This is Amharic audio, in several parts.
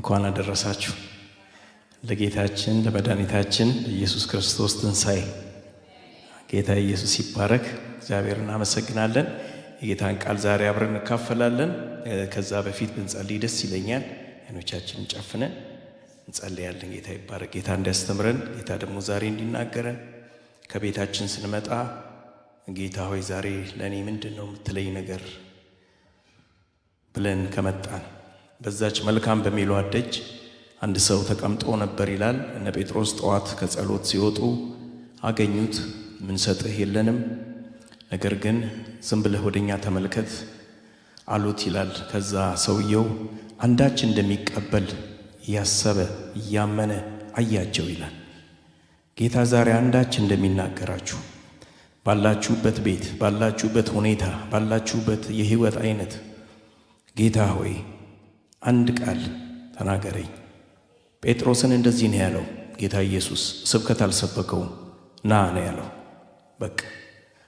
እንኳን አደረሳችሁ ለጌታችን ለመድኃኒታችን ኢየሱስ ክርስቶስ ትንሣኤ። ጌታ ኢየሱስ ይባረክ። እግዚአብሔር እናመሰግናለን። የጌታን ቃል ዛሬ አብረን እንካፈላለን። ከዛ በፊት ብንጸልይ ደስ ይለኛል። አይኖቻችንን ጨፍነን እንጸልያለን። ጌታ ይባረክ። ጌታ እንዲያስተምረን፣ ጌታ ደግሞ ዛሬ እንዲናገረን። ከቤታችን ስንመጣ ጌታ ሆይ ዛሬ ለእኔ ምንድን ነው የምትለኝ ነገር ብለን ከመጣን በዛች መልካም በሚለው ደጅ አንድ ሰው ተቀምጦ ነበር ይላል። እነ ጴጥሮስ ጠዋት ከጸሎት ሲወጡ አገኙት። ምን ሰጥህ የለንም፣ ነገር ግን ዝም ብለህ ወደኛ ተመልከት አሉት ይላል። ከዛ ሰውየው አንዳች እንደሚቀበል እያሰበ እያመነ አያቸው ይላል። ጌታ ዛሬ አንዳች እንደሚናገራችሁ ባላችሁበት ቤት፣ ባላችሁበት ሁኔታ፣ ባላችሁበት የህይወት አይነት ጌታ ሆይ አንድ ቃል ተናገረኝ። ጴጥሮስን እንደዚህ ነው ያለው ጌታ ኢየሱስ። ስብከት አልሰበከውም፣ ና ነው ያለው። በቃ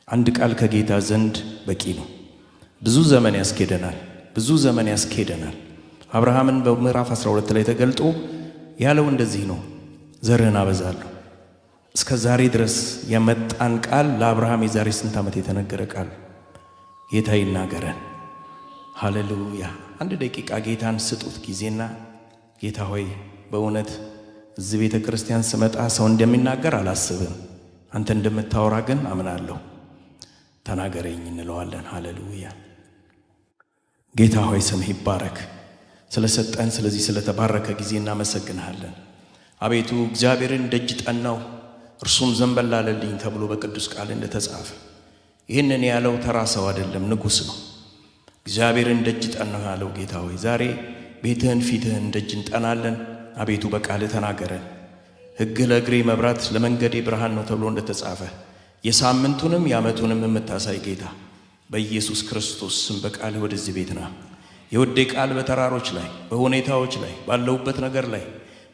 አንድ ቃል ከጌታ ዘንድ በቂ ነው። ብዙ ዘመን ያስኬደናል፣ ብዙ ዘመን ያስኬደናል። አብርሃምን በምዕራፍ 12 ላይ ተገልጦ ያለው እንደዚህ ነው፣ ዘርህን አበዛለሁ። እስከ ዛሬ ድረስ የመጣን ቃል ለአብርሃም የዛሬ ስንት ዓመት የተነገረ ቃል ጌታ ይናገረን። ሃሌሉያ። አንድ ደቂቃ ጌታን ስጡት ጊዜና ጌታ ሆይ በእውነት እዚህ ቤተ ክርስቲያን ስመጣ ሰው እንደሚናገር አላስብም፣ አንተ እንደምታወራ ግን አምናለሁ፣ ተናገረኝ እንለዋለን። ሃሌሉያ። ጌታ ሆይ ስምህ ይባረክ። ስለሰጠን ስለዚህ ስለተባረከ ጊዜ እናመሰግንሃለን። አቤቱ እግዚአብሔርን ደጅ ጠናው እርሱም ዘንበል አለልኝ ተብሎ በቅዱስ ቃል እንደተጻፈ ይህንን ያለው ተራ ሰው አይደለም፣ ንጉሥ ነው። እግዚአብሔርን ደጅ ጠናው ያለው ጌታ ሆይ ዛሬ ቤትህን ፊትህን ደጅ እንጠናለን። አቤቱ በቃልህ ተናገረን። ሕግህ ለእግሬ መብራት ለመንገዴ ብርሃን ነው ተብሎ እንደተጻፈ የሳምንቱንም የዓመቱንም የምታሳይ ጌታ በኢየሱስ ክርስቶስ ስም በቃልህ ወደዚህ ቤት ና። የወዴ ቃል በተራሮች ላይ በሁኔታዎች ላይ ባለውበት ነገር ላይ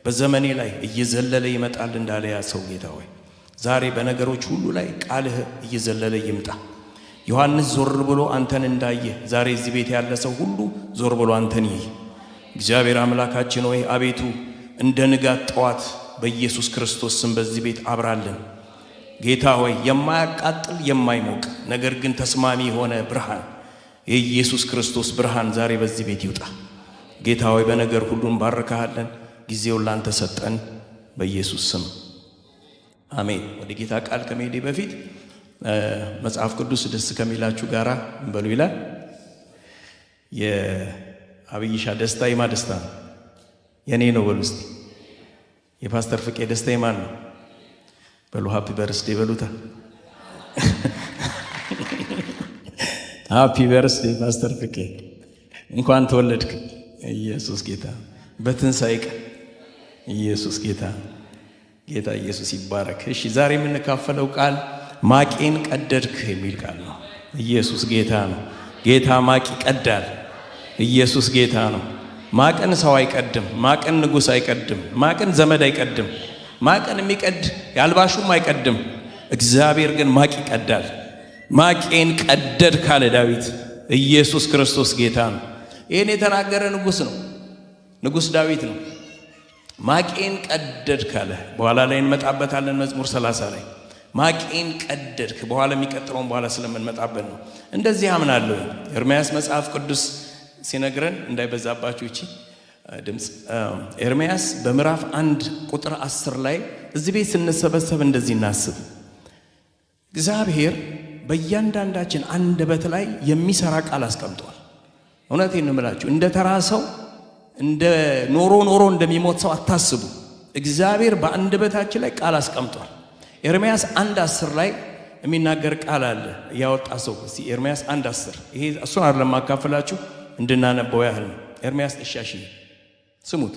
በዘመኔ ላይ እየዘለለ ይመጣል እንዳለ ያ ሰው ጌታ ሆይ ዛሬ በነገሮች ሁሉ ላይ ቃልህ እየዘለለ ይምጣ። ዮሐንስ ዞር ብሎ አንተን እንዳየ ዛሬ እዚህ ቤት ያለ ሰው ሁሉ ዞር ብሎ አንተን ይይ። እግዚአብሔር አምላካችን ሆይ አቤቱ እንደ ንጋት ጠዋት በኢየሱስ ክርስቶስ ስም በዚህ ቤት አብራለን። ጌታ ሆይ የማያቃጥል የማይሞቅ ነገር ግን ተስማሚ የሆነ ብርሃን የኢየሱስ ክርስቶስ ብርሃን ዛሬ በዚህ ቤት ይውጣ። ጌታ ሆይ በነገር ሁሉ እንባርካለን። ጊዜውን ላንተ ሰጠን በኢየሱስ ስም አሜን። ወደ ጌታ ቃል ከመሄዴ በፊት መጽሐፍ ቅዱስ ደስ ከሚላችሁ ጋራ እንበሉ ይላል። የአብይሻ ደስታ የማ ደስታ ነው? የኔ ነው በሉ እስቲ። የፓስተር ፍቄ ደስታ የማን ነው? በሉ ሃፒ በርስዴ በሉታ። ሃፒ በርስዴ ፓስተር ፍቄ፣ እንኳን ተወለድክ። ኢየሱስ ጌታ በትንሣኤ ቀን ኢየሱስ ጌታ ጌታ ኢየሱስ ይባረክ። እሺ ዛሬ የምንካፈለው ቃል ማቄን ቀደድክ የሚል ቃል ነው። ኢየሱስ ጌታ ነው። ጌታ ማቅ ይቀዳል። ኢየሱስ ጌታ ነው። ማቅን ሰው አይቀድም። ማቅን ንጉሥ አይቀድም። ማቅን ዘመድ አይቀድም። ማቅን የሚቀድ ያልባሹም አይቀድም። እግዚአብሔር ግን ማቅ ይቀዳል። ማቄን ቀደድ ካለ ዳዊት ኢየሱስ ክርስቶስ ጌታ ነው። ይህን የተናገረ ንጉሥ ነው። ንጉሥ ዳዊት ነው። ማቄን ቀደድ ካለ በኋላ ላይ እንመጣበታለን። መዝሙር 30 ላይ ማቄን ቀደድክ በኋላ የሚቀጥለውን በኋላ ስለምንመጣበት ነው። እንደዚህ አምናለሁ። ኤርምያስ መጽሐፍ ቅዱስ ሲነግረን እንዳይበዛባችሁ እቺ ድምጽ ኤርምያስ በምዕራፍ 1 ቁጥር 10 ላይ እዚህ ቤት ስንሰበሰብ እንደዚህ እናስብ። እግዚአብሔር በእያንዳንዳችን አንደበት ላይ የሚሰራ ቃል አስቀምጧል። እውነቴን ነው የምላችሁ። እንደ ተራ ሰው እንደ ኖሮ እንደሚሞት ሰው አታስቡ። እግዚአብሔር በአንደበታችን ላይ ቃል አስቀምጧል። ኤርምያስ 1:10 ላይ የሚናገር ቃል አለ። ያወጣ ሰው እስቲ ኤርምያስ 1:10 ይሄ እሱን አይደለም ማካፈላችሁ እንድናነበው ያህል ነው። ኤርምያስ እሻሺ ስሙት።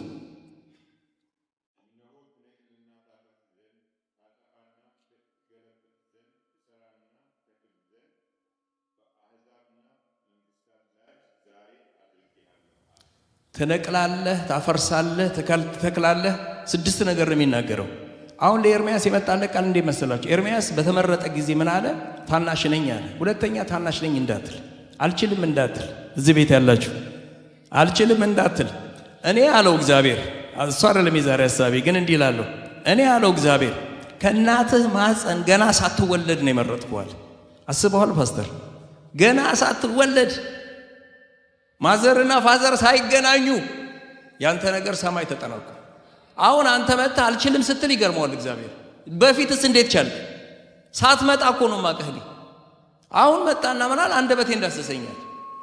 ትነቅላለህ፣ ታፈርሳለህ፣ ትተክላለህ። 6 ነገር ነው የሚናገረው። አሁን ለኤርምያስ የመጣለት ቃል እንዴት መሰላችሁ? ኤርምያስ በተመረጠ ጊዜ ምን አለ? ታናሽ ነኝ አለ። ሁለተኛ ታናሽ ነኝ እንዳትል፣ አልችልም እንዳትል፣ እዚህ ቤት ያላችሁ አልችልም እንዳትል፣ እኔ አለው እግዚአብሔር እሱ አይደለም የዛሬ ሐሳቤ ግን እንዲህ እላለሁ እኔ አለው እግዚአብሔር ከእናትህ ማህፀን ገና ሳትወለድ ነው የመረጥኩህ። አስበዋል ፓስተር? ገና ሳትወለድ ማዘርና ፋዘር ሳይገናኙ ያንተ ነገር ሰማይ ተጠናቀቀ። አሁን አንተ መጣ አልችልም ስትል ይገርመዋል እግዚአብሔር። በፊትስ እንዴት ቻልክ? ሳትመጣ እኮ ነው ማቀህሊ። አሁን መጣና ምናል አንደበቴ እንዳሰሰኛል።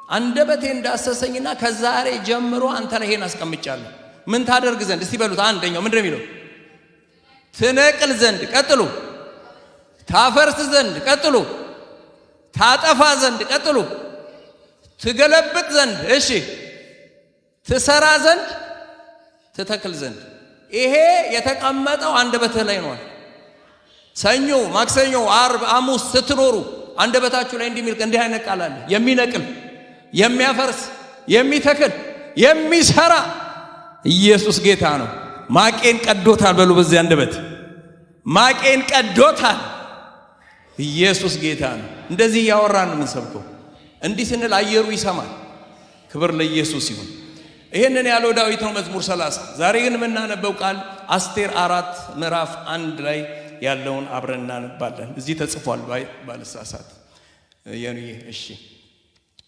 አንደበቴ እንዳሰሰኝና ከዛሬ ጀምሮ አንተ ላይ ይሄን አስቀምጫለሁ። ምን ታደርግ ዘንድ እስቲ በሉት። አንደኛው ምንድነው የሚለው? ትነቅል ዘንድ፣ ቀጥሉ ታፈርስ ዘንድ፣ ቀጥሉ ታጠፋ ዘንድ፣ ቀጥሉ ትገለብጥ ዘንድ፣ እሺ ትሰራ ዘንድ፣ ትተክል ዘንድ። ይሄ የተቀመጠው አንደበትህ ላይ ነው። ሰኞ፣ ማክሰኞ፣ አርብ፣ ሐሙስ ስትኖሩ አንደበታችሁ ላይ እንዲህ አይነት ቃል አለ። የሚነቅል፣ የሚያፈርስ፣ የሚተክል፣ የሚሰራ ኢየሱስ ጌታ ነው። ማቄን ቀዶታል በሉ። በዚህ አንደበት ማቄን ቀዶታል። ኢየሱስ ጌታ ነው። እንደዚህ ያወራን ምን ሰብከው እንዲህ ስንል አየሩ ይሰማል። ክብር ለኢየሱስ ይሁን። ይሄንን ያለው ዳዊት ነው መዝሙር 30። ዛሬ ግን የምናነበው ቃል አስቴር 4 ምዕራፍ 1 ላይ ያለውን አብረን እናነባለን። እዚህ ተጽፏል ባልሳሳት የኔ። እሺ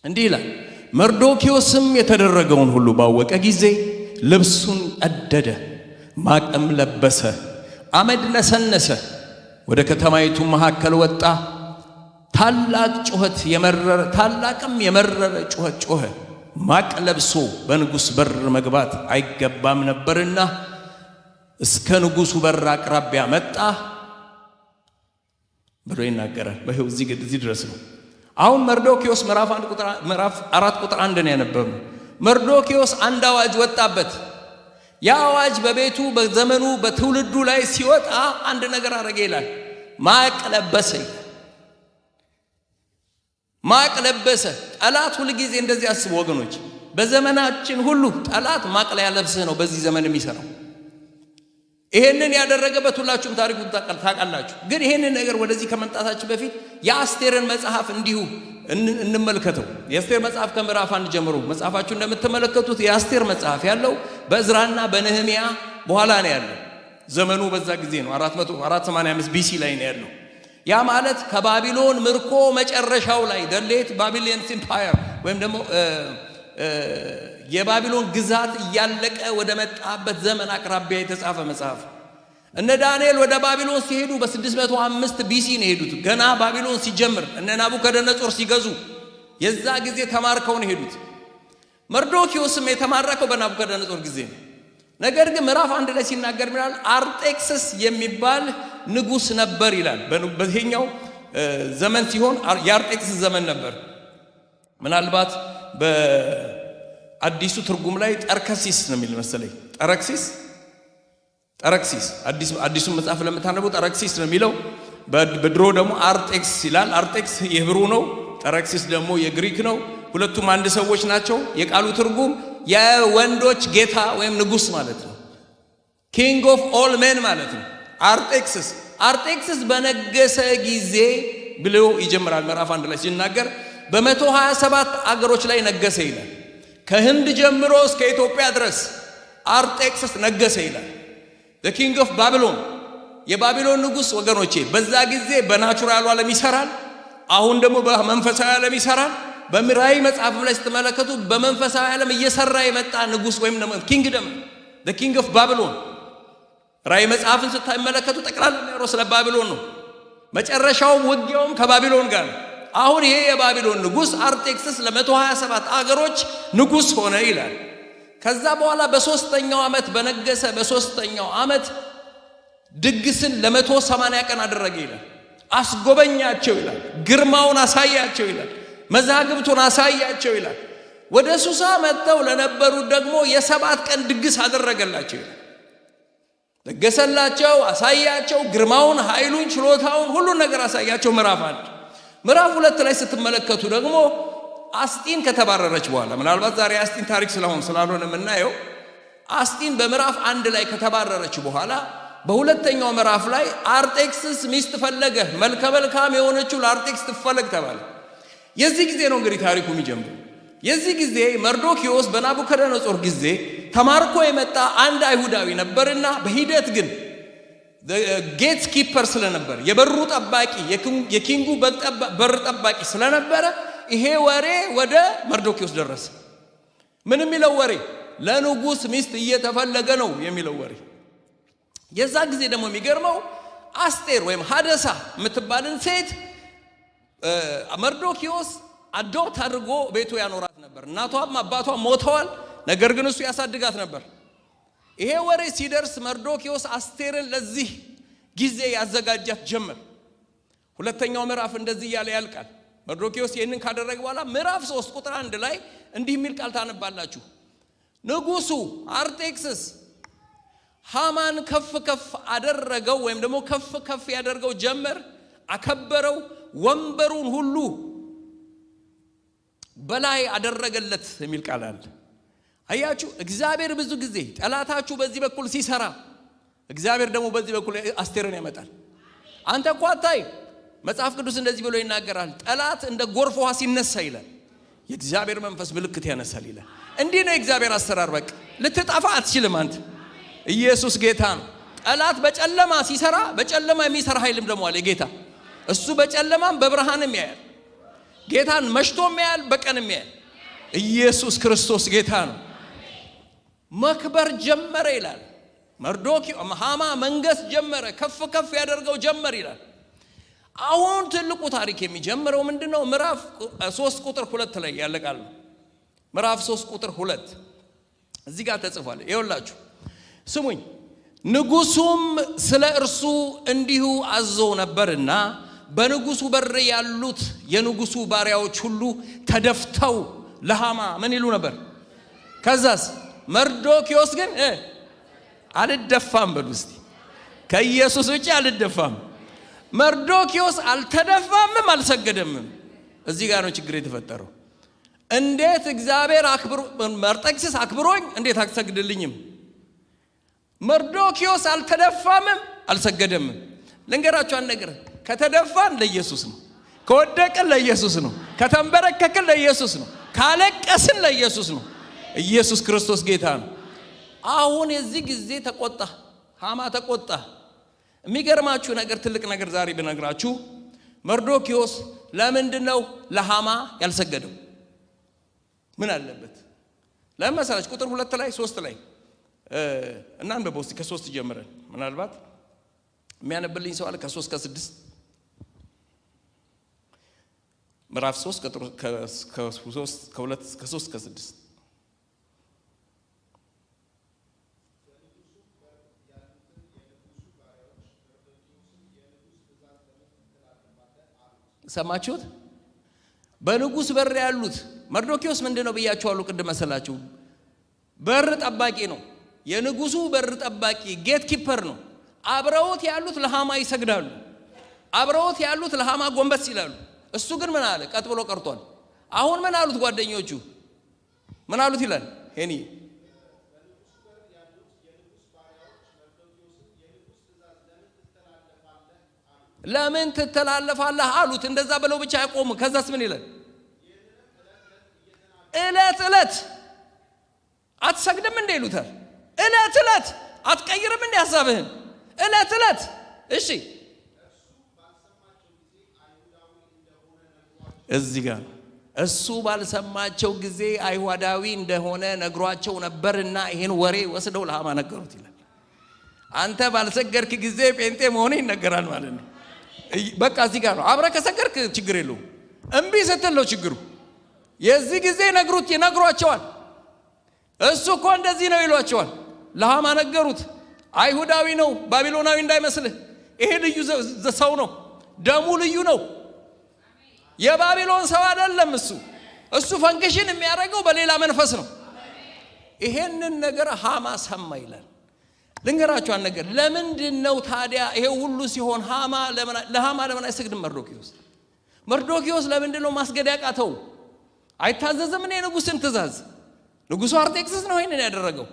እንዲህ ይላል። መርዶክዮስም የተደረገውን ሁሉ ባወቀ ጊዜ ልብሱን ቀደደ፣ ማቅም ለበሰ፣ አመድ ነሰነሰ፣ ወደ ከተማይቱ መካከል ወጣ፣ ታላቅም የመረረ ጩኸት ጮኸ። ማቅ ለብሶ በንጉሥ በር መግባት አይገባም ነበርና እስከ ንጉሡ በር አቅራቢያ መጣ ብሎ ይናገራል። በህው እዚህ ድረስ ነው። አሁን መርዶክዮስ ምዕራፍ 4 ቁጥር 1 ነው ያነበብነው። መርዶክዮስ አንድ አዋጅ ወጣበት። ያ አዋጅ በቤቱ በዘመኑ በትውልዱ ላይ ሲወጣ አንድ ነገር አረገ ይላል። ማቅ ለበሰ። ማቅ ለበሰ። ጠላት ሁሉ ጊዜ እንደዚህ አስቡ ወገኖች። በዘመናችን ሁሉ ጠላት ማቅ ላይ ያለብስህ ነው በዚህ ዘመን የሚሰራው። ይሄንን ያደረገበት ሁላችሁም ታሪኩን ታውቃላችሁ። ግን ይሄንን ነገር ወደዚህ ከመምጣታችን በፊት የአስቴርን መጽሐፍ እንዲሁ እንመልከተው። የአስቴር መጽሐፍ ከምዕራፍ 1 ጀምሮ መጽሐፋችሁ እንደምትመለከቱት የአስቴር መጽሐፍ ያለው በእዝራና በነህምያ በኋላ ነው ያለው። ዘመኑ በዛ ጊዜ ነው 485 ቢሲ ላይ ነው ያለው። ያ ማለት ከባቢሎን ምርኮ መጨረሻው ላይ ደሌት ባቢሎንስ ኢምፓየር ወይም ደግሞ የባቢሎን ግዛት እያለቀ ወደ መጣበት ዘመን አቅራቢያ የተጻፈ መጽሐፍ። እነ ዳንኤል ወደ ባቢሎን ሲሄዱ በ605 ቢሲ ነው ሄዱት። ገና ባቢሎን ሲጀምር እነ ናቡከደነጾር ሲገዙ የዛ ጊዜ ተማርከው ነው ሄዱት። መርዶክዮስም የተማረከው በናቡከደነጾር ጊዜ ነው። ነገር ግን ምዕራፍ 1 ላይ ሲናገር ይላል አርጤክስስ የሚባል ንጉስ ነበር ይላል። በዚህኛው ዘመን ሲሆን የአርጤክስስ ዘመን ነበር። ምናልባት በአዲሱ ትርጉም ላይ ጠርከሲስ ነው የሚል መሰለኝ። ጠረክሲስ አዲሱ መጽሐፍ ለምታነቡ ጠረክሲስ ነው የሚለው። በድሮ ደግሞ አርጤክስ ይላል። አርጤክስ የህብሩ ነው፣ ጠረክሲስ ደግሞ የግሪክ ነው። ሁለቱም አንድ ሰዎች ናቸው። የቃሉ ትርጉም የወንዶች ጌታ ወይም ንጉስ ማለት ነው። ኪንግ ኦፍ ኦል ሜን ማለት ነው። አርጤክስስ በነገሰ ጊዜ ብሎ ይጀምራል ምዕራፍ 1 ላይ ሲናገር በ127 አገሮች ላይ ነገሰ ይላል። ከህንድ ጀምሮ እስከ ኢትዮጵያ ድረስ አርጤክስስ ነገሰ ይላል። the king of babylon የባቢሎን ንጉስ ወገኖቼ በዛ ጊዜ በናቹራሉ ዓለም ይሰራል፣ አሁን ደግሞ በመንፈሳዊ ዓለም ይሰራል። በራእይ መጽሐፍ ላይ ስትመለከቱ በመንፈሳዊ ዓለም እየሰራ የመጣ ንጉስ ወይም ደግሞ ኪንግደም the king of babylon። ራእይ መጽሐፍን ስትመለከቱ ጠቅላላ የሚያወራው ስለ ባቢሎን ነው። መጨረሻውም ውጊያውም ከባቢሎን ጋር ነው። አሁን ይሄ የባቢሎን ንጉስ አርጤክስስ ለ127 አገሮች ንጉስ ሆነ ይላል። ከዛ በኋላ በሶስተኛው ዓመት በነገሰ በሶስተኛው ዓመት ድግስን ለ180 ቀን አደረገ ይላል። አስጎበኛቸው ይላል። ግርማውን አሳያቸው ይላል። መዛግብቱን አሳያቸው ይላል። ወደ ሱሳ መጥተው ለነበሩ ደግሞ የ7 ቀን ድግስ አደረገላቸው ይላል። ደገሰላቸው፣ አሳያቸው፣ ግርማውን፣ ኃይሉን፣ ችሎታውን ሁሉን ነገር አሳያቸው። ምዕራፍ 1 ምዕራፍ 2 ላይ ስትመለከቱ ደግሞ አስጢን ከተባረረች በኋላ ምናልባት ዛሬ አስጢን ታሪክ ስላልሆነ የምናየው አስጢን በምዕራፍ 1 ላይ ከተባረረች በኋላ በሁለተኛው ምዕራፍ ላይ አርጤክስስ ሚስት ፈለገ። መልከ መልካም የሆነችው ለአርጤክስ ትፈለግ ተባለ። የዚህ ጊዜ ነው እንግዲህ ታሪኩ የሚጀምረው። የዚህ ጊዜ መርዶክዮስ በናቡከደነጾር ጊዜ ተማርኮ የመጣ አንድ አይሁዳዊ ነበርና በሂደት ግን ጌት ኪፐር ስለነበር የበሩ ጠባቂ የኪንጉ በር ጠባቂ ስለነበረ ይሄ ወሬ ወደ መርዶክዮስ ደረሰ። ምን የሚለው ወሬ? ለንጉስ ሚስት እየተፈለገ ነው የሚለው ወሬ። የዛ ጊዜ ደግሞ የሚገርመው አስቴር ወይም ሀደሳ የምትባልን ሴት መርዶክዮስ አዶፕት አድርጎ ቤቱ ያኖራት ነበር። እናቷም አባቷም ሞተዋል። ነገር ግን እሱ ያሳድጋት ነበር። ይሄ ወሬ ሲደርስ መርዶክዮስ አስቴርን ለዚህ ጊዜ ያዘጋጃት ጀመር። ሁለተኛው ምዕራፍ እንደዚህ እያለ ያልቃል። መርዶክዮስ ይህንን ካደረገ በኋላ ምዕራፍ 3 ቁጥር 1 ላይ እንዲህ የሚል ቃል ታነባላችሁ። ንጉሱ አርጤክስስ ሃማን ከፍ ከፍ አደረገው ወይም ደግሞ ከፍ ከፍ ያደርገው ጀመር፣ አከበረው፣ ወንበሩን ሁሉ በላይ አደረገለት የሚል ቃል አለ። አያችሁ፣ እግዚአብሔር ብዙ ጊዜ ጠላታችሁ በዚህ በኩል ሲሰራ እግዚአብሔር ደግሞ በዚህ በኩል አስቴርን ያመጣል። አንተ እኮ አታይ። መጽሐፍ ቅዱስ እንደዚህ ብሎ ይናገራል። ጠላት እንደ ጎርፍ ውሃ ሲነሳ ይላል የእግዚአብሔር መንፈስ ምልክት ያነሳል ይላል። እንዲህ ነው የእግዚአብሔር አሰራር። በቃ ልትጠፋ አትችልም አንተ። ኢየሱስ ጌታ ነው። ጠላት በጨለማ ሲሰራ በጨለማ የሚሰራ ኃይልም ደግሞ አለ ጌታ። እሱ በጨለማም በብርሃንም ያያል። ጌታን መሽቶም ያያል፣ በቀንም ያያል። ኢየሱስ ክርስቶስ ጌታ ነው። መክበር ጀመረ ይላል መርዶክዮስ። ሃማ መንገስ ጀመረ፣ ከፍ ከፍ ያደርገው ጀመር ይላል። አሁን ትልቁ ታሪክ የሚጀምረው ምንድነው? ምዕራፍ 3 ቁጥር 2 ላይ ያለቃል። ምዕራፍ 3 ቁጥር 2 እዚህ ጋር ተጽፏል። ይኸውላችሁ ስሙኝ። ንጉሱም ስለ እርሱ እንዲሁ አዞ ነበርና በንጉሱ በር ያሉት የንጉሱ ባሪያዎች ሁሉ ተደፍተው ለሃማ ምን ይሉ ነበር? ከዛስ መርዶክዮስ ግን አልደፋም። በሉ እስቲ ከኢየሱስ ውጪ አልደፋም። መርዶክዮስ አልተደፋምም፣ አልሰገደምም። እዚህ ጋር ነው ችግር የተፈጠረው። እንዴት እግዚአብሔር መርጤክስስ አክብሮኝ እንዴት አትሰግድልኝም? መርዶክዮስ አልተደፋምም፣ አልሰገደምም። ልንገራችሁ አንድ ነገር። ከተደፋን ለኢየሱስ ነው፣ ከወደቅን ለኢየሱስ ነው፣ ከተንበረከክን ለኢየሱስ ነው፣ ካለቀስን ለኢየሱስ ነው። ኢየሱስ ክርስቶስ ጌታ ነው። አሁን የዚህ ጊዜ ተቆጣ፣ ሃማ ተቆጣ። የሚገርማችሁ ነገር ትልቅ ነገር ዛሬ ብነግራችሁ፣ መርዶክዮስ ለምንድነው ለሃማ ያልሰገደው? ምን አለበት? ለምን መሰላችሁ? ቁጥር 2 ላይ 3 ላይ እናንብበው እስቲ። ከ3 ጀምረን ምናልባት የሚያነብልኝ ሰው አለ። ከ3 ከ6 ምዕራፍ 3 ከ2 ከ3 ከ6 ሰማችሁት? በንጉስ በር ያሉት መርዶክዮስ ምንድነው ብያችኋለሁ ቅድም መሰላችሁ? በር ጠባቂ ነው። የንጉሱ በር ጠባቂ ጌት ኪፐር ነው። አብረውት ያሉት ለሃማ ይሰግዳሉ። አብረውት ያሉት ለሃማ ጎንበስ ይላሉ። እሱ ግን ምን አለ? ቀጥ ብሎ ቀርቷል። አሁን ምን አሉት ጓደኞቹ? ምን አሉት ይላል ሄኒ ለምን ትተላለፋለህ አሉት። እንደዛ ብለው ብቻ ያቆሙ። ከዛስ ምን ይላል? እለት እለት አትሰግድም እንደ ይሉታል። እለት እለት አትቀይርም እንደ ሐሳብህን እለት እለት። እሺ እዚህ ጋር እሱ ባልሰማቸው ጊዜ አይሁዳዊ እንደሆነ ነግሯቸው ነበርና ይሄን ወሬ ወስደው ለሃማ ነገሩት ይላል። አንተ ባልሰገርክ ጊዜ ጴንጤ መሆን ይነገራል ማለት ነው። በቃ እዚህ ጋር ነው። አብረ ከሰገርክ ችግር የለውም። እምቢ ስትል ነው ችግሩ። የዚህ ጊዜ ይነግሯቸዋል። እሱ እኮ እንደዚህ ነው ይሏቸዋል። ለሃማ ነገሩት። አይሁዳዊ ነው፣ ባቢሎናዊ እንዳይመስልህ። ይሄ ልዩ ሰው ነው፣ ደሙ ልዩ ነው። የባቢሎን ሰው አይደለም እሱ ፈንክሽን የሚያደርገው በሌላ መንፈስ ነው። ይሄንን ነገር ሃማ ሰማ ይላል። ልንገራችሁ አንድ ነገር። ለምንድነው ታዲያ ይሄ ሁሉ ሲሆን ለሃማ ለምን አይሰግድም መርዶክዮስ ለምንድነው ማስገድ ያቃተው? አይታዘዝም ነው የንጉስን ትእዛዝ? ንጉሱ አርጤክስስ ነው ይሄንን ያደረገው።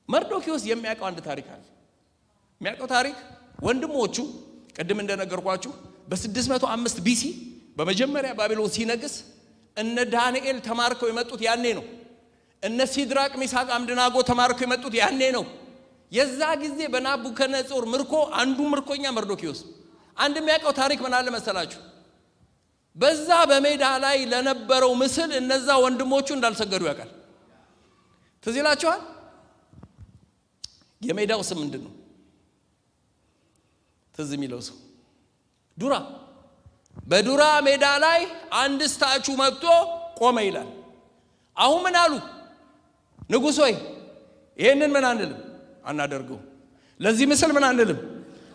መርዶክዮስ የሚያውቀው አንድ ታሪክ አለ። የሚያውቀው ታሪክ ወንድሞቹ ቅድም እንደነገርኳችሁ በ605 ቢሲ በመጀመሪያ ባቢሎን ሲነግስ እነ ዳንኤል ተማርከው የመጡት ያኔ ነው። እነ ሲድራቅ ሚሳቅ አብደናጎ ተማርከው የመጡት ያኔ ነው። የዛ ጊዜ በናቡከደነጾር ምርኮ አንዱ ምርኮኛ መርዶክዮስ። አንድ የሚያውቀው ታሪክ ምን አለ መሰላችሁ? በዛ በሜዳ ላይ ለነበረው ምስል እነዛ ወንድሞቹ እንዳልሰገዱ ያውቃል። ትዝ ይላችኋል? የሜዳው ስም ምንድነው? ትዝ የሚለው ሰው ዱራ። በዱራ ሜዳ ላይ አንድ ስታቹ መጥቶ ቆመ ይላል። አሁን ምን አሉ? ንጉሥ ሆይ ይሄንን ምን አንልም አናደርገው፣ ለዚህ ምስል ምን አንልም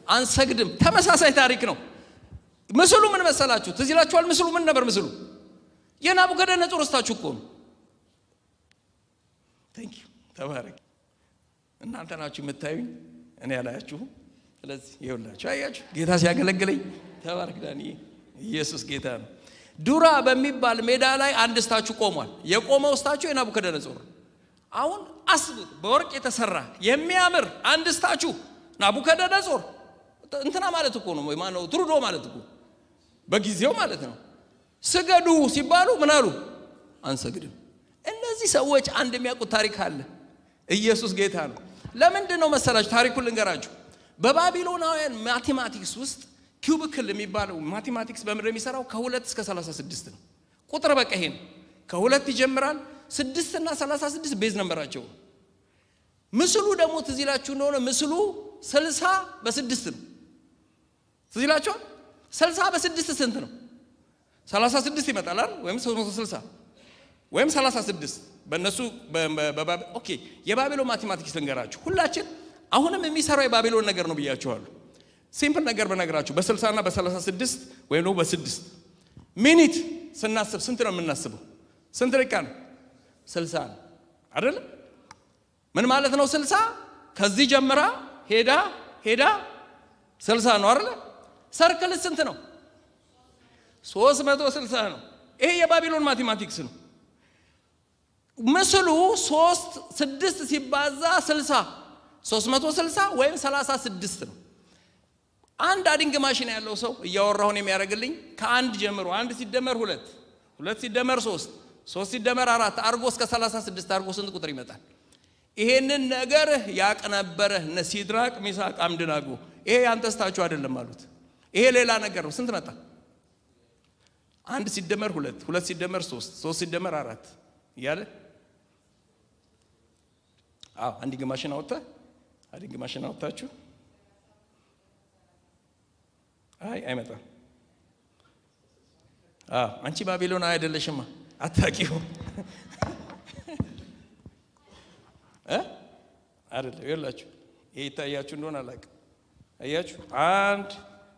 አንሰግድም። ተመሳሳይ ታሪክ ነው። ምስሉ ምን መሰላችሁ? ትዝ ይላችኋል? ምስሉ ምን ነበር? ምስሉ የናቡከደነጾር ስታቹ እኮ ነው። ታንክ ዩ ተባረክ። እናንተ ናችሁ የምታዩኝ፣ እኔ አላያችሁም። ስለዚህ ይኸውላችሁ አያችሁ ጌታ ሲያገለግለኝ። ተባረክ ዳኒ፣ ኢየሱስ ጌታ ነው። ዱራ በሚባል ሜዳ ላይ አንድ ስታቹ ቆሟል። የቆመው ስታቹ የናቡከደነጾር። አሁን አስቡት፣ በወርቅ የተሰራ የሚያምር አንድ ስታቹ ናቡከደነጾር። እንትና ማለት እኮ ነው ማነው? ትሩዶ ማለት እኮ በጊዜው ማለት ነው። ስገዱ ሲባሉ ምን አሉ? አንሰግድም። እነዚህ ሰዎች አንድ የሚያውቁት ታሪክ አለ። ኢየሱስ ጌታ ነው። ለምንድን ነው መሰላችሁ? ታሪኩን ልንገራችሁ። በባቢሎናውያን ማቴማቲክስ ውስጥ ኪዩቢክል የሚባለው ማቴማቲክስ በምድር የሚሰራው ከ2 እስከ 36 ነው። ቁጥር በቃ ይሄ ነው። ከ2 ይጀምራል። 6 እና 36 ቤዝ ነምበራቸው። ምስሉ ደግሞ ትዝ ይላችሁ እንደሆነ ምስሉ 60 በ6 ነው። ትዝ ይላችኋል? 60 በ6 ስንት ነው? 36 ይመጣል አይደል? ወይም 360 ወይም 36 በእነሱ ኦኬ። የባቢሎን ማቴማቲክስ ልንገራችሁ። ሁላችን አሁንም የሚሰራው የባቢሎን ነገር ነው ብያችኋለሁ። ሲምፕል ነገር በነገራችሁ በ60 እና በ36 ወይም ደግሞ በ6 ሚኒት ስናስብ ስንት ነው የምናስበው? ስንት ደቂቃ ነው? 60 ነው አይደል? ምን ማለት ነው? 60 ከዚህ ጀምራ ሄዳ 60 ነው አይደል? ሰርክል ስንት ነው? 360 ነው። ይሄ የባቢሎን ማቴማቲክስ ነው። ምስሉ 6 ሲባዛ 60 360 ወይም 36 ነው። አንድ አዲንግ ማሽን ያለው ሰው እያወራሁን የሚያደርግልኝ ከአንድ ጀምሮ 1 ሲደመር 2 2 ሲደመር 3 3 ሲደመር 4 አርጎ እስከ 36 አርጎ ስንት ቁጥር ይመጣል? ይሄንን ነገር ያቀነበረ እነ ሲድራቅ ሚሳቅ አብደናጎ ይሄ ያንተ ስታችሁ አይደለም አሉት። ይሄ ሌላ ነገር ነው። ስንት መጣ? 1 ሲደመር 2 2 ሲደመር 3 3 ሲደመር 4 እያለ አዲንግ ማሽን አወጣችሁ አይመጣም። አንቺ ባቢሎን አይደለሽማ አታቂው አይደለም። ይላችሁ ይሄ ይታያችሁ እንደሆነ አላውቅም። አያችሁ 1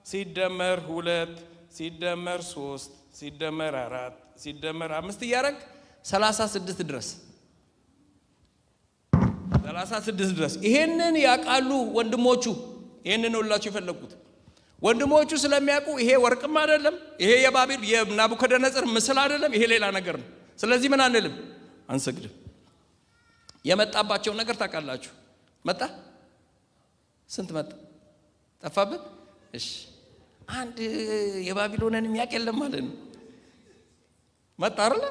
ሲደመር 2 ሲደመር 3 ሲደመር 4 ሲደመር 5 እያደረግ 36 ድረስ 36 ድረስ። ይሄንን ያውቃሉ ወንድሞቹ። ይሄንን ሁላችሁ የፈለጉት ወንድሞቹ ስለሚያውቁ ይሄ ወርቅም አይደለም፣ ይሄ የናቡከደነጾር ምስል አይደለም፣ ይሄ ሌላ ነገር ነው። ስለዚህ ምን አንልም አንሰግድም። የመጣባቸው ነገር ታውቃላችሁ። መጣ ስንት መጣ? ጠፋብን። እሺ አንድ የባቢሎንን የሚያውቅ የለም ማለት ነው። መጣ አይደል?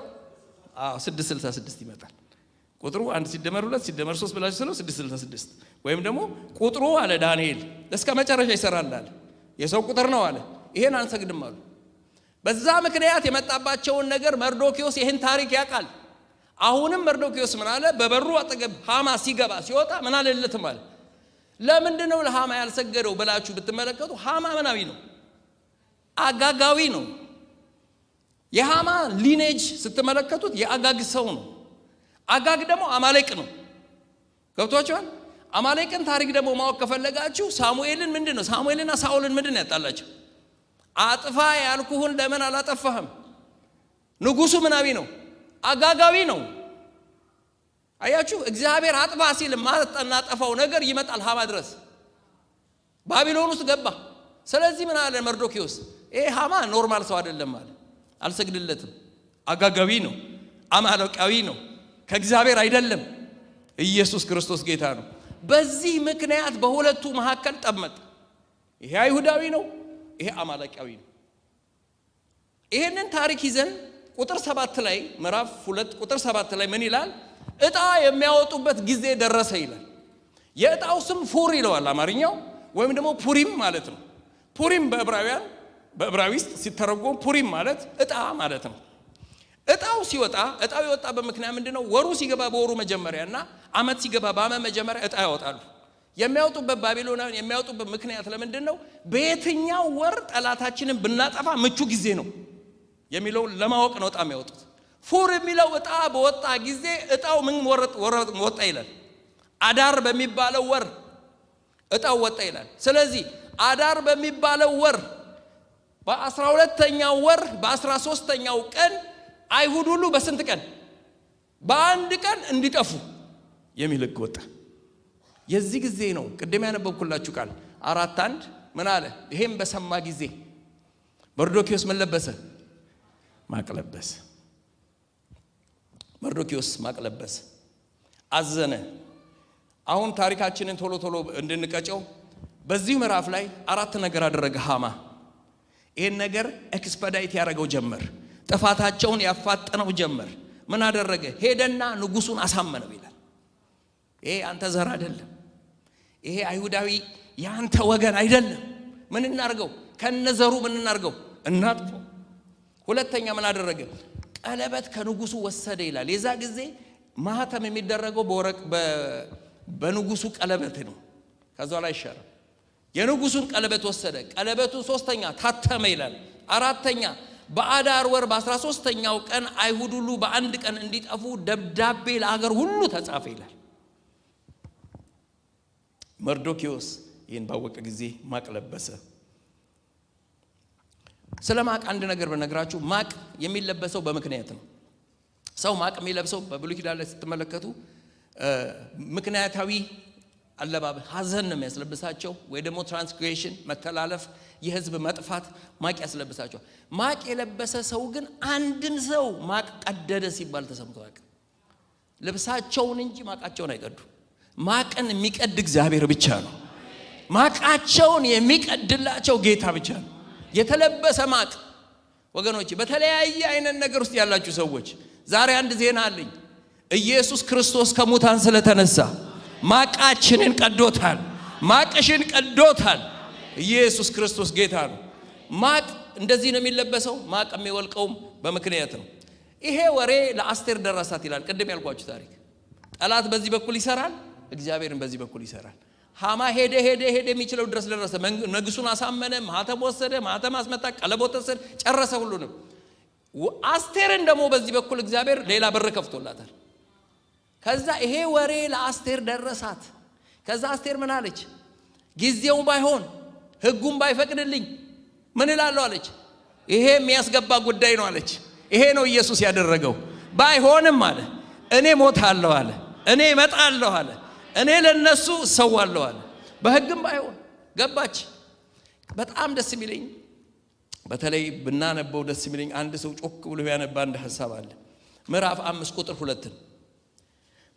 666 ይመጣል። ቁጥሩ 1 ሲደመር 2 ሲደመር 3 ብላችሁ ስለው 666 ወይም ደግሞ ቁጥሩ አለ ዳንኤል እስከ መጨረሻ ይሰራል አለ። የሰው ቁጥር ነው አለ። ይሄን አንሰግድም አሉ። በዛ ምክንያት የመጣባቸውን ነገር መርዶክዮስ ይሄን ታሪክ ያውቃል። አሁንም መርዶክዮስ ምን አለ? በበሩ አጠገብ ሃማ ሲገባ ሲወጣ ምን አለለትም አለ። ለምንድን ነው ለሃማ ያልሰገደው ብላችሁ ብትመለከቱ ሃማ ምናዊ ነው? አጋጋዊ ነው። የሃማ ሊኔጅ ስትመለከቱት የአጋግ ሰው ነው። አጋግ ደግሞ አማሌቅ ነው። ገብቷችኋል? አማሌቅን ታሪክ ደግሞ ማወቅ ከፈለጋችሁ ሳሙኤልን ምንድነው? ሳሙኤልና ሳኦልን ምንድነው ያጣላቸው? አጥፋ ያልኩህን ለምን አላጠፋህም? ንጉሱ ምናዊ ነው? አጋጋዊ ነው። አያችሁ፣ እግዚአብሔር አጥፋ ሲል ማጠናጠፋው ነገር ይመጣል ሃማ ድረስ ባቢሎን ውስጥ ገባ። ስለዚህ ምን አለ መርዶክዮስ? ይሄ ሃማ ኖርማል ሰው አይደለም አለ። አልሰግድለትም። አጋጋዊ ነው፣ አማሌቃዊ ነው፣ ከእግዚአብሔር አይደለም። ኢየሱስ ክርስቶስ ጌታ ነው። በዚህ ምክንያት በሁለቱ መካከል ጠመጠ። ይሄ አይሁዳዊ ነው፣ ይሄ አማሌቃዊ ነው። ይሄንን ታሪክ ይዘን ቁጥር 7 ላይ ምዕራፍ 2 ቁጥር 7 ላይ ምን ይላል? ዕጣ የሚያወጡበት ጊዜ ደረሰ ይላል። የዕጣው ስም ፉር ይለዋል አማርኛው፣ ወይም ደግሞ ፑሪም ማለት ነው። ፑሪም በዕብራይስጥ ሲተረጎም ፑሪም ማለት ዕጣ ማለት ነው። ዕጣው የወጣበት ምክንያት ምንድነው? ወሩ ሲገባ በወሩ መጀመሪያና ዓመት ሲገባ በዓመት መጀመሪያ ዕጣ ያወጣሉ። የሚያወጡበት ባቢሎናውያን የሚያወጡበት ምክንያት ለምንድነው? በየትኛው ወር ጠላታችንን ብናጠፋ ምቹ ጊዜ ነው የሚለው ለማወቅ ነው ዕጣ የሚያወጡት። ፉር የሚለው ዕጣ በወጣ ጊዜ ዕጣው ምን ወጣ ይላል? አዳር በሚባለው ወር ዕጣው ወጣ ይላል። ስለዚህ አዳር በሚባለው ወር በ12ኛው ወር በ13ኛው ቀን አይሁድ ሁሉ በስንት ቀን? በአንድ ቀን እንዲጠፉ የሚል ሕግ ወጣ። የዚህ ጊዜ ነው ቅድም ያነበብኩላችሁ ቃል 4:1 ምን አለ? ይሄም በሰማ ጊዜ መርዶክዮስ ምን ለበሰ? ማቅ ለበሰ። መርዶክዮስ ማቅ ለበሰ፣ አዘነ። አሁን ታሪካችንን ቶሎ እንድንቀጨው በዚህ ምዕራፍ ላይ 4 ነገር አደረገ ሃማ። ይሄን ነገር ኤክስፐዳይት ያደረገው ጀመር፣ ጥፋታቸውን ያፋጠነው ጀመር። ምን አደረገ? ሄደና ንጉሱን አሳመነው ይላል። ይሄ አንተ ዘር አይደለም፣ ይሄ አይሁዳዊ ያንተ ወገን አይደለም። ምን እናርገው? ከነዘሩ ምን እናርገው? እናጥፈው። ሁለተኛ ምን አደረገ? ቀለበት ከንጉሱ ወሰደ ይላል። የዛ ጊዜ ማህተም የሚደረገው በንጉሱ ቀለበት ነው። ከዛ ላይ ይሻላል። የንጉሱን ቀለበት ወሰደ። ቀለበቱን 3ኛ ታተመ ይላል። 4ኛ በአዳር ወር በ13ኛው ቀን አይሁድ ሁሉ በአንድ ቀን እንዲጠፉ ደብዳቤ ለአገር ሁሉ ተጻፈ ይላል። መርዶክዮስ ይህን ባወቀ ጊዜ ማቅ ለበሰ። ስለ ማቅ አንድ ነገር በነግራችሁ፣ ማቅ የሚለበሰው በምክንያት ነው። ሰው ማቅ የሚለብሰው በብሉይ ኪዳን ላይ ስትመለከቱ ምክንያታዊ አለባበስ፣ ሐዘን ነው የሚያስለብሳቸው፣ ወይ ደግሞ ትራንስግሬሽን መተላለፍ፣ የህዝብ መጥፋት ማቅ ያስለብሳቸው። ማቅ የለበሰ ሰው ግን አንድን ሰው ማቅ ቀደደ ሲባል ተሰምቶ ያውቃል? ልብሳቸውን እንጂ ማቃቸውን አይቀዱ። ማቅን የሚቀድ እግዚአብሔር ብቻ ነው። ማቃቸውን የሚቀድላቸው ጌታ ብቻ ነው። የተለበሰ ማቅ ወገኖች፣ በተለያየ አይነት ነገር ውስጥ ያላችሁ ሰዎች ዛሬ አንድ ዜና አለኝ። ኢየሱስ ክርስቶስ ከሙታን ስለተነሳ ማቃችንን ቀዶታል። ማቅሽን ቀዶታል። ኢየሱስ ክርስቶስ ጌታ ነው። ማቅ እንደዚህ ነው የሚለበሰው። ማቅ የሚወልቀውም በምክንያት ነው። ይሄ ወሬ ለአስቴር ደረሳት ይላል። ቅድም ያልኳችሁ ታሪክ ጠላት በዚህ በኩል ይሰራል፣ እግዚአብሔርን በዚህ በኩል ይሰራል። ሃማ ሄደ የሚችለው ድረስ ደረሰ። ንጉሱን አሳመነ፣ ማህተም ወሰደ፣ ማህተም አስመጣ፣ ቀለበት ወሰደ፣ ጨረሰ ሁሉንም። አስቴርን ደግሞ በዚህ በኩል እግዚአብሔር ሌላ በር ከፍቶላታል። ከዛ ይሄ ወሬ ለአስቴር ደረሳት። ከዛ አስቴር ምን አለች? ጊዜው ባይሆን ህጉም ባይፈቅድልኝ ምን እላለሁ አለች። ይሄ የሚያስገባ ጉዳይ ነው አለች። ይሄ ነው ኢየሱስ ያደረገው። ባይሆንም አለ እኔ ሞታለሁ አለ፣ እኔ እመጣለሁ አለ፣ እኔ ለነሱ እሰዋለሁ አለ። በህግም ባይሆን ገባች። በጣም ደስ የሚለኝ በተለይ ብናነበው ደስ የሚለኝ አንድ ሰው ጮክ ብሎ ያነባ አንድ ሐሳብ አለ። ምዕራፍ 5 ቁጥር 2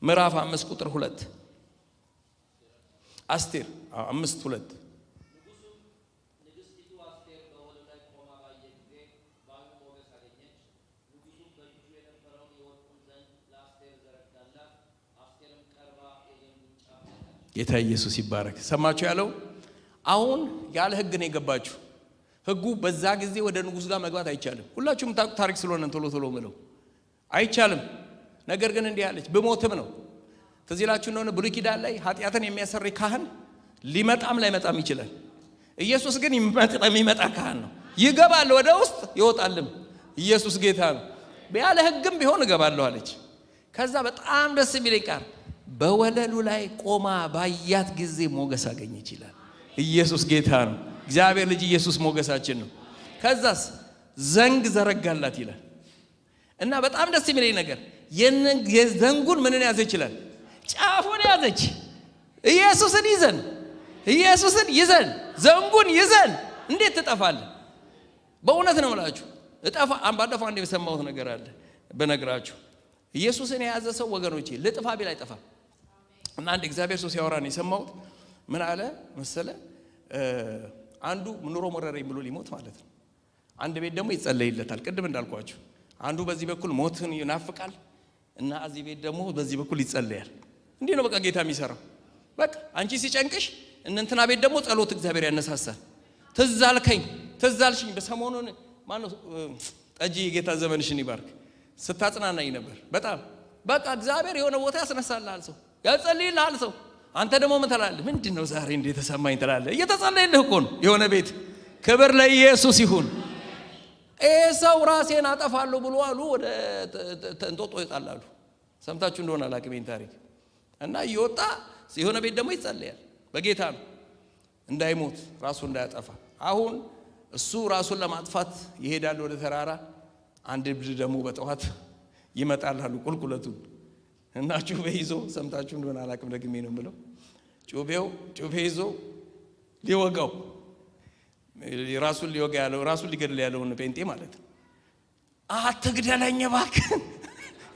ምዕራፍ 5 ቁጥር 2 አስቴር 5:2 ንግስቲቱ አስቴር በወል ላይ ቆማ ባየ ጊዜ በዓይኑ ሞገስ አገኘች። ንጉሡም በእጁ የነበረውን የወርቁን ዘንግ ለአስቴር ዘረጋላት። አስቴርም ቀርባ የዘንጉን ጫፍ ነካች። ጌታ ኢየሱስ ይባረክ። ሰማችሁ ያለው? አሁን ያለ ህግ ነው የገባችሁ። ህጉ በዛ ጊዜ ወደ ንጉስ ጋር መግባት አይቻልም። ሁላችሁም ታሪክ ስለሆነ ቶሎ ምለው አይቻልም። ነገር ግን እንዲህ አለች፣ በሞትም ነው። ትዝ ይላችሁ እንደሆነ ብሉይ ኪዳን ላይ ኃጢአትን የሚያሰሪ ካህን ሊመጣም ላይመጣም ይችላል። ኢየሱስ ግን የሚመጣ ካህን ነው። ይገባል ወደ ውስጥ ይወጣልም። ኢየሱስ ጌታ ነው። ያለ ህግም ቢሆን እገባለሁ አለች። ከዛ በጣም ደስ የሚል ቃል በወለሉ ላይ ቆማ ባያት ጊዜ ሞገስ አገኘች ይላል። ኢየሱስ ጌታ ነው። እግዚአብሔር ልጅ ኢየሱስ ሞገሳችን ነው። ከዛስ ዘንግ ዘረጋላት ይላል። እና በጣም ደስ የሚለኝ ነገር የዘንጉን ምንን ያዘች ይላል? ጫፉን ያዘች። ኢየሱስን ይዘን ዘንጉን ይዘን እንዴት ትጠፋለህ? በእውነት ነው የምላችሁ። ባለፈው አንድ የሰማሁት ነገር አለ በነግራችሁ። ኢየሱስን የያዘ ሰው ወገኖቼ ልጥፋ ቢል አይጠፋም። እና አንድ እግዚአብሔር ሰው ሲያወራ ነው የሰማሁት። ምን አለ መሰለ? አንዱ ኑሮ መረረኝ ብሎ ሊሞት ማለት ነው። አንድ ቤት ደግሞ ይጸለይለታል። ቅድም እንዳልኳችሁ አንዱ በዚህ በኩል ሞትን ይናፍቃል እና እዚህ ቤት ደግሞ በዚህ በኩል ይጸልያል። እንዲህ ነው በቃ ጌታ የሚሰራው። በቃ አንቺ ሲጨንቅሽ እንትና ቤት ደግሞ ጸሎት እግዚአብሔር ያነሳሳል። ትዝ አልከኝ ትዝ አልሽኝ በሰሞኑን ማነው ጠጂ ጌታ ዘመንሽን ይባርክ ስታጽናናኝ ነበር በጣም በቃ እግዚአብሔር የሆነ ቦታ ያስነሳልሃል ሰው ያጸልይልሃል ሰው አንተ ደግሞ ምን ትላለህ? ምንድነው ዛሬ እንዴት ተሰማኝ ትላለህ? እየተጸለየልህ እኮ ነው የሆነ ቤት። ክብር ለኢየሱስ ይሁን። ሰው ራሴን አጠፋለሁ ብሎ አሉ ወደ እንጦጦ ይጣላሉ። ሰምታችሁ እንደሆነ አላቅም ታሪክ እና እየወጣ የሆነ ቤት ደግሞ ይጸልያል በጌታ ነው እንዳይሞት ራሱ እንዳያጠፋ። አሁን እሱ ራሱን ለማጥፋት ይሄዳል ወደ ተራራ። አንድ ብድ ደግሞ በጠዋት ይመጣል አሉ ቁልቁለቱን እና ጩቤ ይዞ ሰምታችሁ እንደሆነ አላቅም ደግሜ ነው ብለው ጩቤ ይዞ ሊወጋው ራሱን ሊወጋ ያለው ራሱን ሊገድል ያለውን ጴንጤ ማለት ነው። አትግደለኝ እባክህ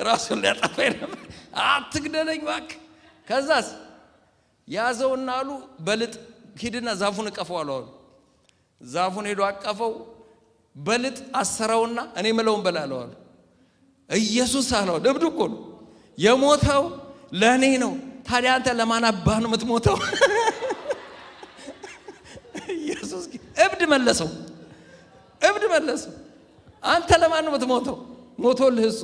ራሱን ሊያጠፋ ነበር። አትግደለኝ እባክህ። ከዛስ ያዘውና አሉ በልጥ ሂድና ዛፉን እቀፈው አሉ። ዛፉን ሄዶ አቀፈው በልጥ አሰረውና እኔ ምለውን በላለው አሉ። ኢየሱስ አለው እብድ እኮ ነው የሞተው ለኔ ነው። ታዲያ አንተ ለማን አባህ ነው የምትሞተው? ኢየሱስ እብድ መለሰው። አንተ ለማን ነው የምትሞተው? ሞቶልህ እሱ።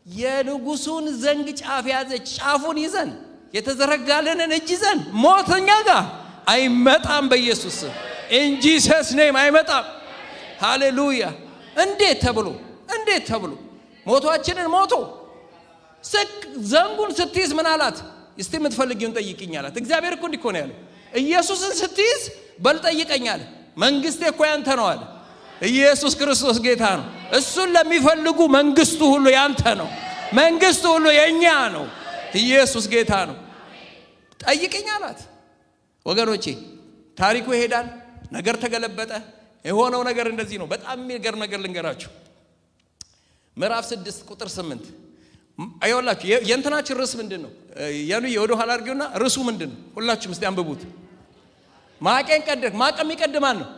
የንጉሱን ዘንግ ጫፍ ያዘች። ጫፉን ይዘን የተዘረጋልንን እጅ ይዘን ሞተኛ ጋር አይመጣም በኢየሱስ ስም። ኢን ጂሰስ ኔም አይመጣም። ሃሌሉያ። እንዴት ተብሎ ሞቷችንን ሞቶ ዘንጉን ስትይዝ ምን አላት? እስቲ የምትፈልጊውን ጠይቅኝ አላት። እግዚአብሔር እኮ እንዲህ እኮ ነው ያለው። ኢየሱስን ስትይዝ በል ጠይቀኝ አለ። መንግስቴ እኮ ያንተ ነው አለ። ኢየሱስ ክርስቶስ ጌታ ነው። እሱን ለሚፈልጉ መንግስቱ ሁሉ ያንተ ነው። መንግስቱ ሁሉ የኛ ነው። ኢየሱስ ጌታ ነው። ጠይቅኝ አላት። ወገኖቼ ታሪኩ ይሄዳል። ነገር ተገለበጠ። የሆነው ነገር እንደዚህ ነው። በጣም የሚገርም ነገር ልንገራችሁ። ምዕራፍ 6 ቁጥር 8 አይወላችሁ የእንትናችን ርዕስ ምንድነው? ያኑ ወደ ኋላ አድርጊውና ርዕሱ ምንድነው? ሁላችሁም እስቲ አንብቡት። ማቄን ቀደድክ። ማቀም ይቀድማን ነው።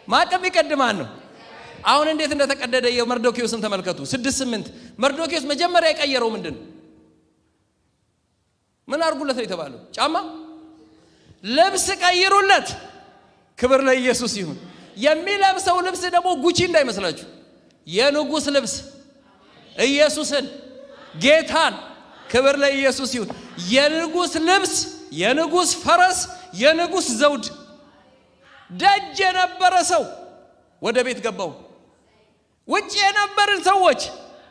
ማቀም ይቀድማን ነው። አሁን እንዴት እንደተቀደደ የመርዶኪዮስን ተመልከቱ። 6:8 መርዶኪዮስ መጀመሪያ የቀየረው ምንድነው? ምን አርጉለት ነው የተባለው? ጫማ ልብስ ቀይሩለት። ክብር ለኢየሱስ ይሁን። የሚለብሰው ልብስ ደግሞ ጉቺ እንዳይመስላችሁ የንጉስ ልብስ ኢየሱስን ጌታን። ክብር ለኢየሱስ ይሁን። የንጉስ ልብስ፣ የንጉስ ፈረስ፣ የንጉስ ዘውድ። ደጅ የነበረ ሰው ወደ ቤት ገባው። ውጭ የነበርን ሰዎች፣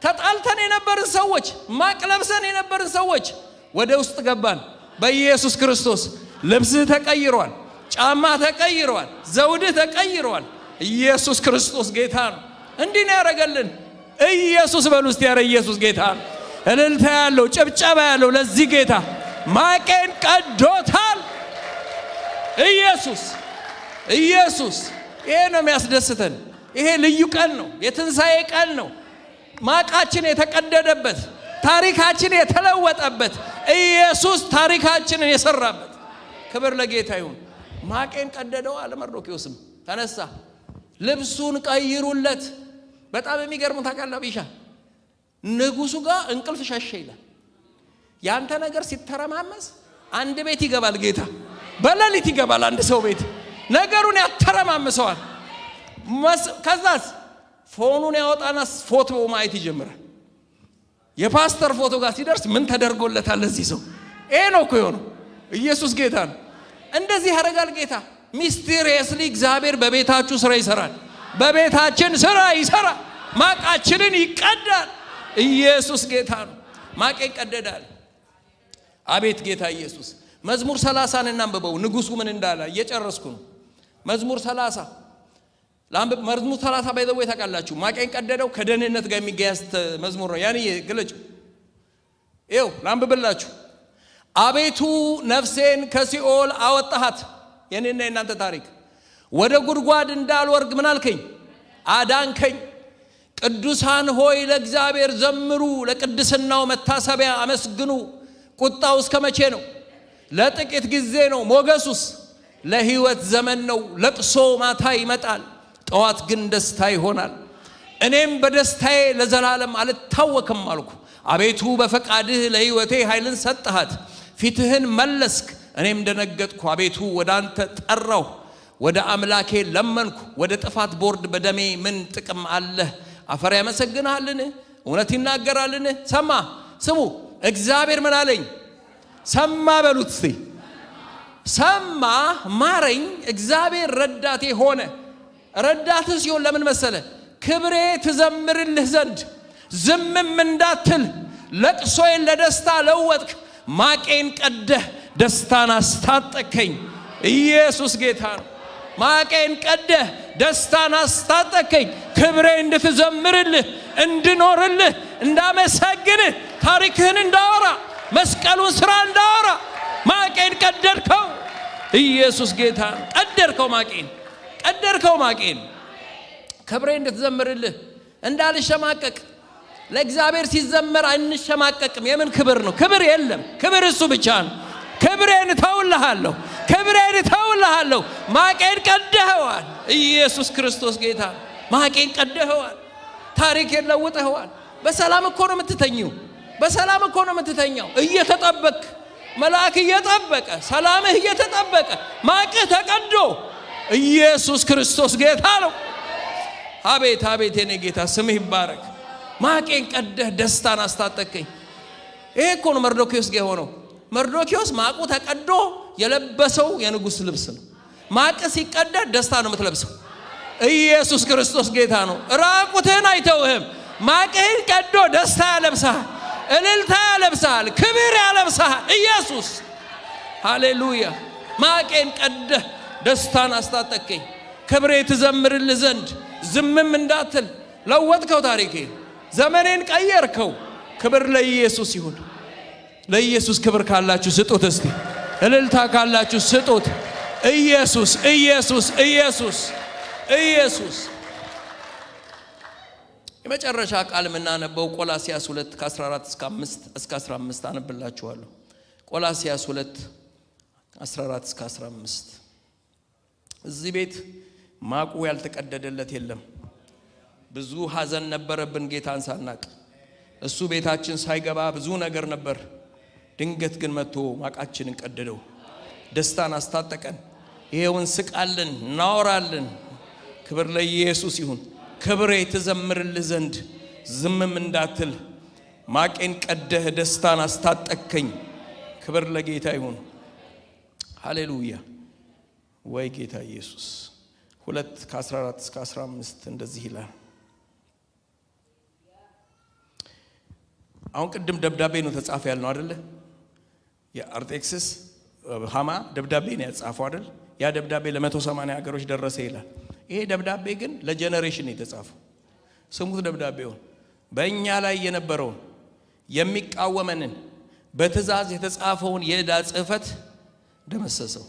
ተጣልተን የነበርን ሰዎች፣ ማቅ ለብሰን የነበርን ሰዎች ወደ ውስጥ ገባን። በኢየሱስ ክርስቶስ ልብስህ ተቀይሯል፣ ጫማ ተቀይሯል፣ ዘውድህ ተቀይሯል። ኢየሱስ ክርስቶስ ጌታ ነው። እንዲህ ነው ያደረገልን። ኢየሱስ በሉ እስቲ ያረ ኢየሱስ ጌታ ነው። እልልታ ያለው ጭብጨባ ያለው ለዚህ ጌታ ማቄን ቀዶታል። ኢየሱስ ይሄ ነው የሚያስደስተን። ይሄ ልዩ ቀን ነው። የትንሣኤ ቀን ነው። ማቃችን የተቀደደበት፣ ታሪካችን የተለወጠበት፣ ኢየሱስ ታሪካችንን የሰራበት። ክብር ለጌታ ይሁን። ማቄን ቀደደው አለ መርዶኪዮስም ተነሳ። ልብሱን ቀይሩለት። በጣም የሚገርም ታውቃለህ ቢሻ ንጉሱ ጋር እንቅልፍ ሸሸ ይላል። ያንተ ነገር ሲተረማመስ አንድ ቤት ይገባል ጌታ። በሌሊት ይገባል አንድ ሰው ቤት፣ ነገሩን ያተረማምሰዋል። ከዛስ ፎኑን ያወጣና ፎቶ ማየት ይጀምራል። የፓስተር ፎቶ ጋር ሲደርስ ምን ተደርጎለታል ለዚህ ሰው? ይሄ ነው እኮ የሆነው። ኢየሱስ ጌታ ነው። እንደዚህ ያደርጋል ጌታ። ሚስቴሪየስሊ እግዚአብሔር በቤታችሁ ስራ ይሰራል። በቤታችን ስራ ይሰራል። ማቃችንን ይቀዳል። ኢየሱስ ጌታ ነው። ማቄን ቀደዳል። አቤት ጌታ ኢየሱስ። መዝሙር 30 እናንብበው። ንጉሱ ምን እንዳለ እየጨረስኩ ነው። መዝሙር 30 መዝሙር 30 ባይዘው ታውቃላችሁ። ማቄን ቀደደው ከደህንነት ጋር የሚገያዝ መዝሙር ነው። ያኔ ግለጭ ይኸው ላንብብላችሁ። አቤቱ ነፍሴን ከሲኦል አወጣሃት። የኔና የናንተ ታሪክ ወደ ጉድጓድ እንዳልወርግ ምን አልከኝ? አዳንከኝ። ቅዱሳን ሆይ ለእግዚአብሔር ዘምሩ፣ ለቅድስናው መታሰቢያ አመስግኑ። ቁጣው እስከ መቼ ነው? ለጥቂት ጊዜ ነው። ሞገሱስ ለሕይወት ዘመን ነው። ለቅሶ ማታ ይመጣል፣ ጠዋት ግን ደስታ ይሆናል። እኔም በደስታዬ ለዘላለም አልታወክም አልኩ። አቤቱ በፈቃድህ ለሕይወቴ ኃይልን ሰጠሃት፣ ፊትህን መለስክ። እኔም ደነገጥኩ። አቤቱ ወደ አንተ ጠራሁ፣ ወደ አምላኬ ለመንኩ። ወደ ጥፋት ቦርድ በደሜ ምን ጥቅም አለ? አፈር ያመሰግንሃልን? እውነት ይናገራልን? ስሙ እግዚአብሔር ምን አለኝ? ሰማ በሉት እስቲ። ሰማ ማረኝ። እግዚአብሔር ረዳቴ ሆነ። ረዳትህ ሲሆን ለምን መሰለ? ክብሬ ትዘምርልህ ዘንድ ዝምም እንዳትል። ለቅሶዬን ለደስታ ለወጥክ፣ ማቄን ቀደህ ደስታን አስታጠከኝ። ኢየሱስ ጌታ ነው። ማቄን ቀደህ ደስታን አስታጠከኝ። ክብሬ እንድትዘምርልህ፣ እንድኖርልህ፣ እንዳመሰግንህ፣ ታሪክህን እንዳወራ፣ መስቀሉን ስራ እንዳወራ ማቄን ቀደድከው። ኢየሱስ ጌታ ነው። ቀደድከው ማቄን ክብሬ እንድትዘምርልህ፣ እንዳልሸማቀቅ። ለእግዚአብሔር ሲዘመር አንሸማቀቅም። የምን ክብር ነው? ክብር የለም። ክብር እሱ ብቻ ነው። ክብሬን ተውልሃለሁ። ማቄን ቀደኸዋል። ኢየሱስ ክርስቶስ ጌታ። ማቄን ቀደኸዋል። ታሪኬን ለውጠኸዋል። በሰላም እኮ ነው የምትተኛው። እየተጠበቅ መልአክ እየጠበቀ ሰላምህ እየተጠበቀ ማቅህ ተቀዶ። ኢየሱስ ክርስቶስ ጌታ ነው። አቤት አቤት የኔ ጌታ ስምህ ይባረክ። ማቄን ቀደህ ደስታን አስታጠቀኝ። ይሄ እኮ ነው መርዶክዮስ ጋር ሆነው። መርዶክዮስ ማቁ ተቀዶ የለበሰው የንጉሥ ልብስ ነው። ማቅ ሲቀደድ ደስታ ነው የምትለብሰው። ኢየሱስ ክርስቶስ ጌታ ነው። ራቁትህን አይተውህም። ማቅህን ቀዶ ደስታ ያለብሳል፣ እልልታ ያለብሳል፣ ክብር ያለብሳል። ኢየሱስ ሃሌሉያ። ማቄን ቀደህ ደስታን አስታጠቀኝ። ክብሬ ትዘምርልህ ዘንድ ዝምም እንዳትል። ለወጥከው ታሪኬን፣ ዘመኔን ቀየርከው። ክብር ለኢየሱስ ይሁን። ለኢየሱስ ክብር ካላችሁ ስጡት እስቲ። እልልታ ካላችሁ ስጡት። ኢየሱስ ኢየሱስ ኢየሱስ ኢየሱስ። የመጨረሻ ቃል የምናነበው ቆላስያስ 2 ከ14 እስከ 15 አነብላችኋለሁ። ቆላስያስ 2 14 እስከ 15። እዚህ ቤት ማቁ ያልተቀደደለት የለም። ብዙ ሐዘን ነበረብን ጌታን ሳናቅ። እሱ ቤታችን ሳይገባ ብዙ ነገር ነበር። ድንገት ግን መጥቶ ማቃችንን ቀደደው፣ ደስታን አስታጠቀን። ይሄው እንስቃለን፣ እናወራለን። ክብር ለኢየሱስ ይሁን። ክብሬ ትዘምርልህ ዘንድ ዝምም እንዳትል። ማቄን ቀደህ ደስታን አስታጠቀኝ። ክብር ለጌታ ይሁን። ሃሌሉያ። ወይ ጌታ ኢየሱስ። 2 ከ14 እስከ 15 እንደዚህ ይላል። አሁን ቅድም ደብዳቤ ነው ተጻፈ ያልነው አይደለ? የአርጤክስስ ሃማ ደብዳቤ ነው ያጻፈው አይደል? ያ ደብዳቤ ለ180 ሀገሮች ደረሰ ይላል። ይሄ ደብዳቤ ግን ለጄኔሬሽን የተጻፈው። ስሙት ደብዳቤውን። በእኛ ላይ የነበረውን የሚቃወመንን በትእዛዝ የተጻፈውን የዕዳ ጽሕፈት ደመሰሰው።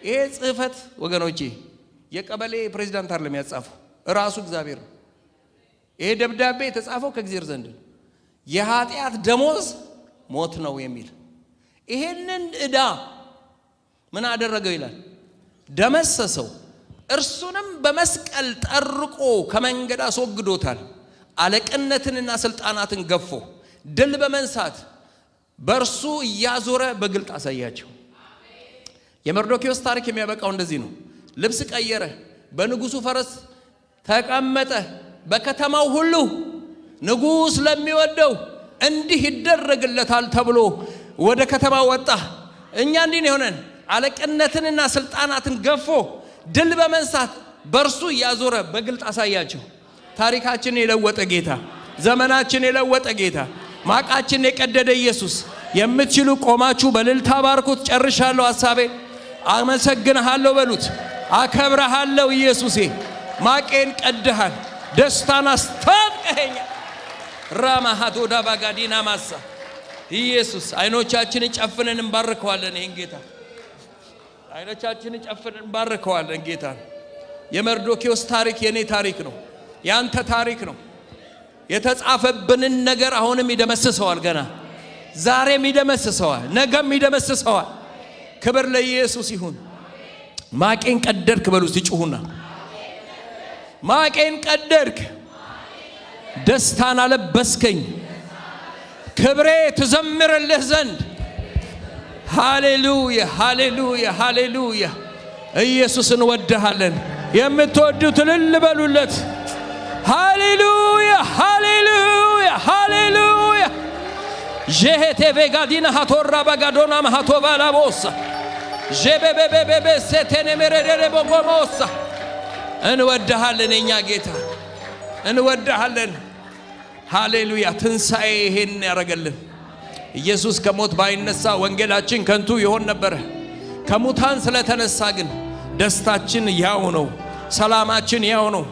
ይሄ ጽሕፈት ወገኖቼ የቀበሌ ፕሬዝዳንት አይደለም ያጻፈው፣ ራሱ እግዚአብሔር ነው። ይሄ ደብዳቤ የተጻፈው ከእግዚአብሔር ዘንድ ነው። የኃጢአት ደሞዝ ሞት ነው የሚል ይሄንን ዕዳ ምን አደረገው ይላል? ደመሰሰው። እርሱንም በመስቀል ጠርቆ ከመንገድ አስወግዶታል። አለቅነትንና ስልጣናትን ገፎ ድል በመንሳት በእርሱ እያዞረ በግልጥ አሳያቸው። የመርዶክዮስ ታሪክ የሚያበቃው እንደዚህ ነው። ልብስ ቀየረ፣ በንጉሱ ፈረስ ተቀመጠ። በከተማው ሁሉ ንጉስ ለሚወደው እንዲህ ይደረግለታል ተብሎ ወደ ከተማ ወጣ። እኛ እንዲህ ነው ሆነን አለቅነትንና ስልጣናትን ገፎ ድል በመንሳት በእርሱ እያዞረ በግልጥ አሳያቸው። ታሪካችን የለወጠ ጌታ፣ ዘመናችን የለወጠ ጌታ፣ ማቃችን የቀደደ ኢየሱስ። የምትችሉ ቆማችሁ በእልልታ ባርኩት። ጨርሻለሁ ሐሳቤ። አመሰግንሃለሁ በሉት። አከብረሃለሁ ኢየሱሴ። ማቄን ቀደሃል፣ ደስታን አስታጥቀኸኛል። ራማሃቶ ዳባጋዲና ማሳ ኢየሱስ። አይኖቻችንን ጨፍነን እንባርከዋለን ይህን ጌታ። አይኖቻችንን ጨፍነን እንባርከዋለን ጌታ። የመርዶክዮስ ታሪክ የኔ ታሪክ ነው፣ ያንተ ታሪክ ነው። የተጻፈብንን ነገር አሁንም ይደመስሰዋል። ገና ዛሬም ይደመስሰዋል፣ ነገም ይደመስሰዋል። ክብር ለኢየሱስ ይሁን። ማቄን ቀደድክ በሉ እስቲ ጩሁና። ማቄን ቀደድክ፣ ደስታን አለበስከኝ ክብሬ ትዘምርልህ ዘንድ። ሃሌሉያ ሃሌሉያ ሃሌሉያ። ኢየሱስን ወደሃለን። የምትወዱት እልል በሉለት። ሃሌሉያ ሃሌሉያ ሃሌሉያ። ጄሄቴ ቬጋዲና ሃቶራ ባጋዶና ማሃቶ ባላቦሳ ጄቤቤቤቤ ሴቴኔ መረደረ ቦጎሞሳ። እንወደሃለን የኛ ጌታ እንወደሃለን። ሃሌሉያ። ትንሣኤ ይሄን ያረገልን ኢየሱስ ከሞት ባይነሳ ወንጌላችን ከንቱ ይሆን ነበር። ከሙታን ስለተነሳ ግን ደስታችን ያው ነው፣ ሰላማችን ያው ነው።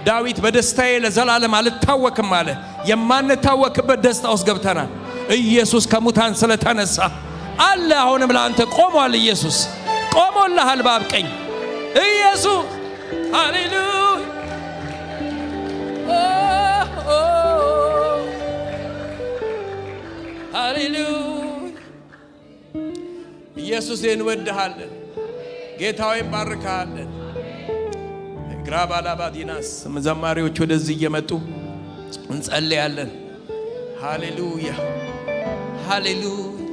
ዳዊት በደስታዬ ለዘላለም አልታወክም አለ። የማንታወክበት ደስታ ውስጥ ገብተናል። ኢየሱስ ከሙታን ስለተነሳ አለ። አሁንም ለአንተ ቆሟል። ኢየሱስ ቆሞልሃል በአብ ቀኝ። ኢየሱስ ሃሌሉያ ሃሌሉያ። ኢየሱስ እንወድሃለን። ጌታዬ ባርካለን። ግራባላባዲናስ ዘማሪዎች ወደዚህ እየመጡ እንጸልያለን። ሃሌሉያ ሃሌሉያ